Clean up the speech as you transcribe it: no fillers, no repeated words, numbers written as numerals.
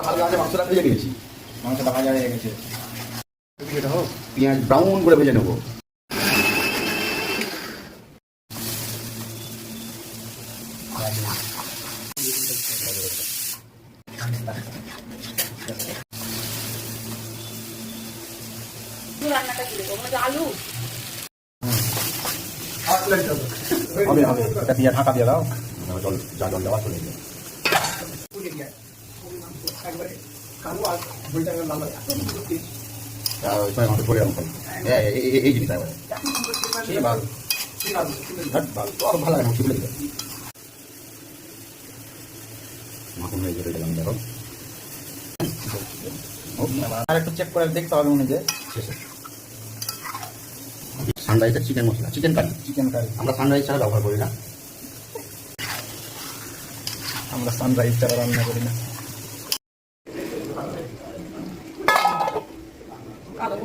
হালকা মাংসটা ভেজে নিয়েছি, মাংসটা ভাজা হয়ে গেছে। এটা হোক, পেঁয়াজ ব্রাউন করে ভেজে নেবো। আলু হবে হবে, এটা দিয়ে ঢাকা দিয়ে দাও। জল, যা জল দেওয়া চলে যাবে। মাংস করে এই জিনিসটা ভালো লাগে মাংস তুলে দিবে। মাখন হয়ে যাবে দেখো। আর একটু চেক করে দেখতে হবে মনে যে সানরাইজের চিকেন মশলা, চিকেন কারি। চিকেন কারি আমরা সানরাইজ ছাড়া ব্যবহার করি না। আমরা সানরাইজ ছাড়া রান্না করি না। কালো